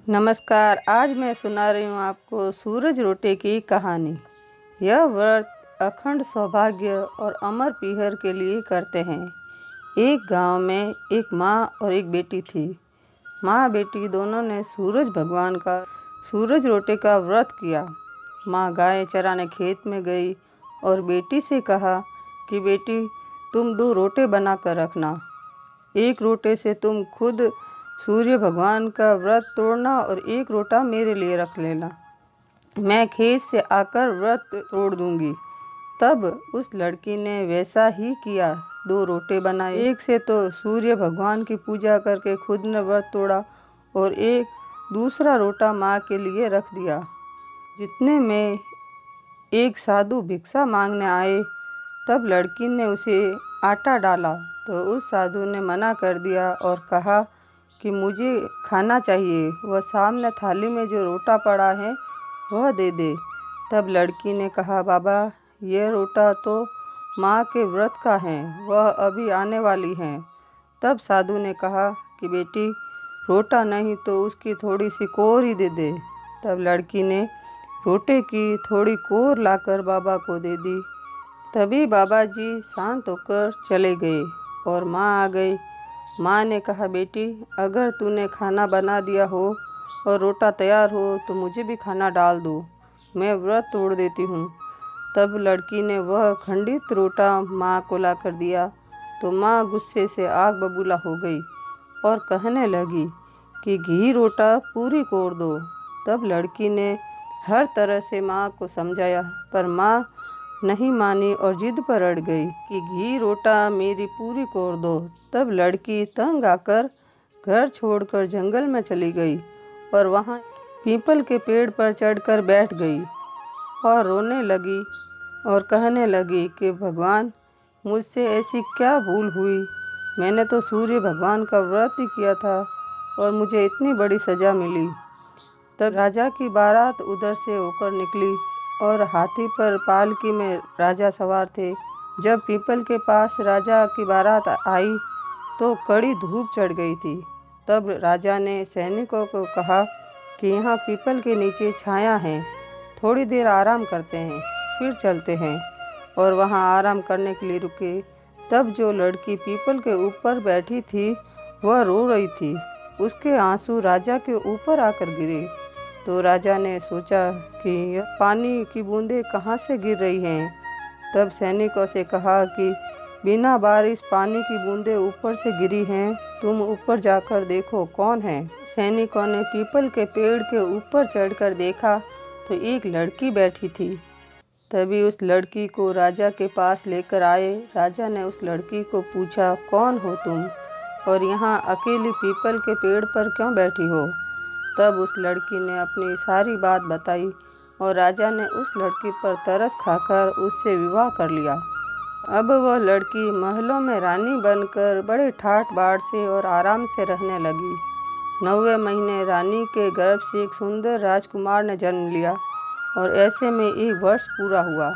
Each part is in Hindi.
नमस्कार। आज मैं सुना रही हूँ आपको सूरज रोटे की कहानी। यह व्रत अखंड सौभाग्य और अमर पीहर के लिए करते हैं। एक गांव में एक माँ और एक बेटी थी। माँ बेटी दोनों ने सूरज भगवान का सूरज रोटे का व्रत किया। माँ गाय चराने खेत में गई और बेटी से कहा कि बेटी, तुम 2 रोटे बना कर रखना। एक रोटे से तुम खुद सूर्य भगवान का व्रत तोड़ना और एक रोटा मेरे लिए रख लेना। मैं खेत से आकर व्रत तोड़ दूंगी। तब उस लड़की ने वैसा ही किया। 2 रोटे बनाए। एक से तो सूर्य भगवान की पूजा करके खुद ने व्रत तोड़ा और एक दूसरा रोटा माँ के लिए रख दिया। जितने में एक साधु भिक्षा मांगने आए, तब लड़की ने उसे आटा डाला तो उस साधु ने मना कर दिया और कहा कि मुझे खाना चाहिए, वह सामने थाली में जो रोटा पड़ा है वह दे दे। तब लड़की ने कहा, बाबा, यह रोटा तो माँ के व्रत का है, वह अभी आने वाली हैं। तब साधु ने कहा कि बेटी, रोटा नहीं तो उसकी थोड़ी सी कोर ही दे दे। तब लड़की ने रोटे की थोड़ी कोर लाकर बाबा को दे दी। तभी बाबा जी शांत होकर चले गए और माँ आ गई। माँ ने कहा, बेटी, अगर तूने खाना बना दिया हो और रोटा तैयार हो तो मुझे भी खाना डाल दो, मैं व्रत तोड़ देती हूँ। तब लड़की ने वह खंडित रोटा माँ को ला कर दिया तो माँ गुस्से से आग बबूला हो गई और कहने लगी कि घी रोटा पूरी कोर दो। तब लड़की ने हर तरह से माँ को समझाया, पर माँ नहीं मानी और जिद पर अड़ गई कि घी रोटा मेरी पूरी कोर दो। तब लड़की तंग आकर घर छोड़कर जंगल में चली गई और वहाँ पीपल के पेड़ पर चढ़कर बैठ गई और रोने लगी और कहने लगी कि भगवान, मुझसे ऐसी क्या भूल हुई। मैंने तो सूर्य भगवान का व्रत ही किया था और मुझे इतनी बड़ी सज़ा मिली। तब राजा की बारात उधर से होकर निकली और हाथी पर पालकी में राजा सवार थे। जब पीपल के पास राजा की बारात आई तो कड़ी धूप चढ़ गई थी। तब राजा ने सैनिकों को कहा कि यहाँ पीपल के नीचे छाया है, थोड़ी देर आराम करते हैं, फिर चलते हैं। और वहाँ आराम करने के लिए रुके। तब जो लड़की पीपल के ऊपर बैठी थी वह रो रही थी। उसके आंसू राजा के ऊपर आकर गिरे। तो राजा ने सोचा कि यह पानी की बूंदें कहाँ से गिर रही हैं। तब सैनिकों से कहा कि बिना बारिश पानी की बूंदें ऊपर से गिरी हैं, तुम ऊपर जाकर देखो कौन है। सैनिकों ने पीपल के पेड़ के ऊपर चढ़कर देखा तो एक लड़की बैठी थी। तभी उस लड़की को राजा के पास लेकर आए। राजा ने उस लड़की को पूछा, कौन हो तुम और यहाँ अकेली पीपल के पेड़ पर क्यों बैठी हो। तब उस लड़की ने अपनी सारी बात बताई और राजा ने उस लड़की पर तरस खाकर उससे विवाह कर लिया। अब वह लड़की महलों में रानी बनकर बड़े ठाट बाट से और आराम से रहने लगी। 9वें महीने रानी के गर्भ से एक सुंदर राजकुमार ने जन्म लिया और ऐसे में 1 वर्ष पूरा हुआ।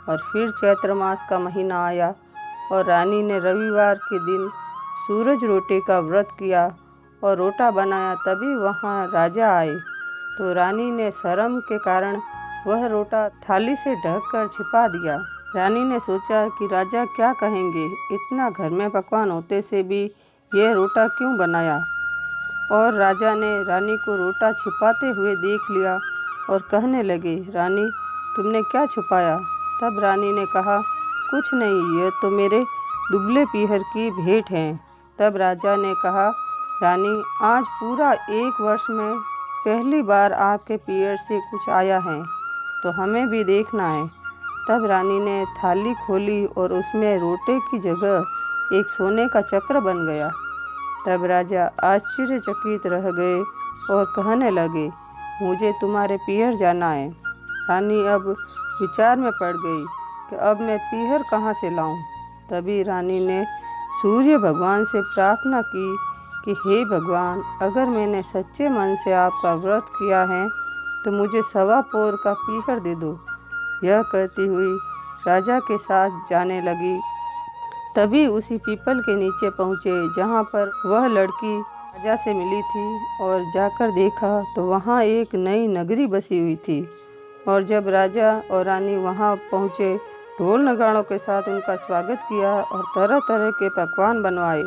और फिर चैत्र मास का महीना आया और रानी ने रविवार के दिन सूरज रोटे का व्रत किया और रोटा बनाया। तभी वहाँ राजा आए तो रानी ने शर्म के कारण वह रोटा थाली से ढककर छिपा दिया। रानी ने सोचा कि राजा क्या कहेंगे, इतना घर में पकवान होते से भी यह रोटा क्यों बनाया। और राजा ने रानी को रोटा छिपाते हुए देख लिया और कहने लगे, रानी, तुमने क्या छुपाया। तब रानी ने कहा, कुछ नहीं, यह तो मेरे दुबले पीहर की भेंट है। तब राजा ने कहा, रानी, आज पूरा 1 वर्ष में पहली बार आपके पीहर से कुछ आया है, तो हमें भी देखना है। तब रानी ने थाली खोली और उसमें रोटे की जगह एक सोने का चक्र बन गया। तब राजा आश्चर्यचकित रह गए और कहने लगे, मुझे तुम्हारे पीहर जाना है। रानी अब विचार में पड़ गई कि अब मैं पीहर कहाँ से लाऊं। तभी रानी ने सूर्य भगवान से प्रार्थना की कि हे भगवान, अगर मैंने सच्चे मन से आपका व्रत किया है तो मुझे 1.25 पोर का पीहर दे दो। यह कहती हुई राजा के साथ जाने लगी। तभी उसी पीपल के नीचे पहुँचे जहाँ पर वह लड़की राजा से मिली थी और जाकर देखा तो वहाँ एक नई नगरी बसी हुई थी। और जब राजा और रानी वहाँ पहुँचे, ढोल नगाड़ों के साथ उनका स्वागत किया और तरह तरह के पकवान बनवाए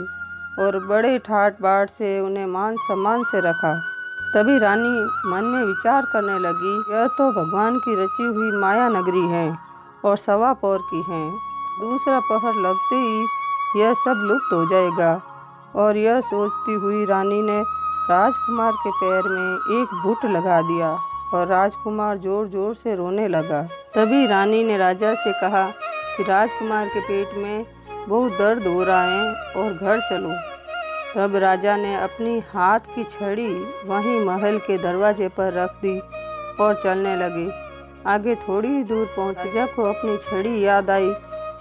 और बड़े ठाट बाट से उन्हें मान सम्मान से रखा। तभी रानी मन में विचार करने लगी, यह तो भगवान की रची हुई माया नगरी है और सवा पौर की है। दूसरा पहर लगते ही यह सब लुप्त हो जाएगा। और यह सोचती हुई रानी ने राजकुमार के पैर में एक बुट लगा दिया और राजकुमार जोर जोर से रोने लगा। तभी रानी ने राजा से कहा कि राजकुमार के पेट में बहुत दर्द हो रहा है और घर चलो। तब राजा ने अपनी हाथ की छड़ी वहीं महल के दरवाजे पर रख दी और चलने लगे। आगे थोड़ी ही दूर पहुँचे, राजा को अपनी छड़ी याद आई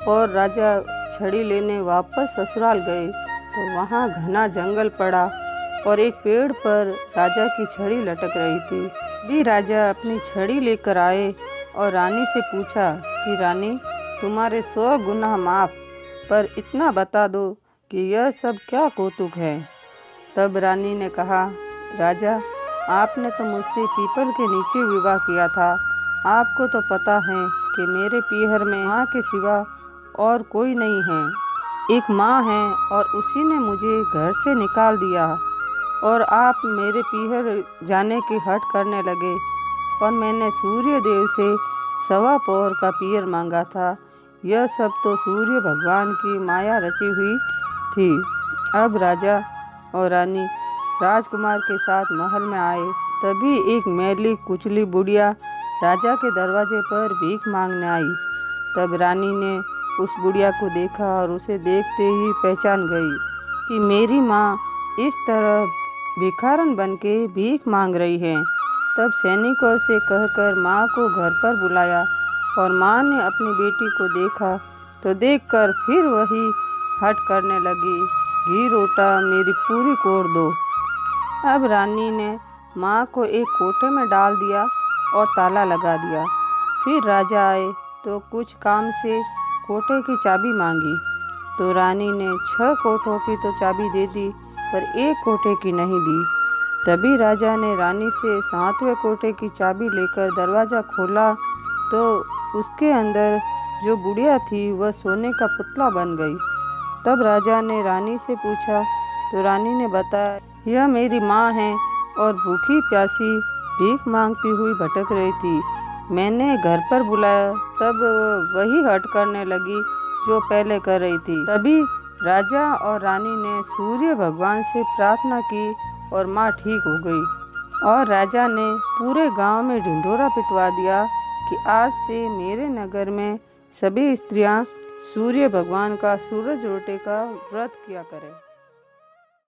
और राजा छड़ी लेने वापस ससुराल गए तो वहाँ घना जंगल पड़ा और एक पेड़ पर राजा की छड़ी लटक रही थी। भी राजा अपनी छड़ी लेकर आए और रानी से पूछा कि रानी, तुम्हारे 100 गुनाह माफ़, पर इतना बता दो कि यह सब क्या कौतुक है। तब रानी ने कहा, राजा, आपने तो मुझसे पीपल के नीचे विवाह किया था। आपको तो पता है कि मेरे पीहर में माँ के सिवा और कोई नहीं है। एक माँ है और उसी ने मुझे घर से निकाल दिया और आप मेरे पीहर जाने की हट करने लगे और मैंने सूर्य देव से सवा पौर का पीहर मांगा था। यह सब तो सूर्य भगवान की माया रची हुई थी। अब राजा और रानी राजकुमार के साथ महल में आए। तभी एक मैली कुचली बुढ़िया राजा के दरवाजे पर भीख मांगने आई। तब रानी ने उस बुढ़िया को देखा और उसे देखते ही पहचान गई कि मेरी माँ इस तरह भिखारन बनके भीख मांग रही है। तब सैनिकों से कहकर माँ को घर पर बुलाया और माँ ने अपनी बेटी को देखा तो देखकर फिर वही हट करने लगी, घी रोटा मेरी पूरी कोर दो। अब रानी ने माँ को एक कोठे में डाल दिया और ताला लगा दिया। फिर राजा आए तो कुछ काम से कोठे की चाबी मांगी तो रानी ने 6 कोठों की तो चाबी दे दी पर एक कोठे की नहीं दी। तभी राजा ने रानी से 7वें कोठे की चाबी लेकर दरवाज़ा खोला तो उसके अंदर जो बुढ़िया थी वह सोने का पुतला बन गई। तब राजा ने रानी से पूछा तो रानी ने बताया, यह मेरी माँ है और भूखी प्यासी भीख मांगती हुई भटक रही थी। मैंने घर पर बुलाया तब वही हट करने लगी जो पहले कर रही थी। तभी राजा और रानी ने सूर्य भगवान से प्रार्थना की और माँ ठीक हो गई। और राजा ने पूरे गांव में ढिंढोरा पिटवा दिया कि आज से मेरे नगर में सभी स्त्रियां सूर्य भगवान का सूरज रोटे का व्रत किया करें।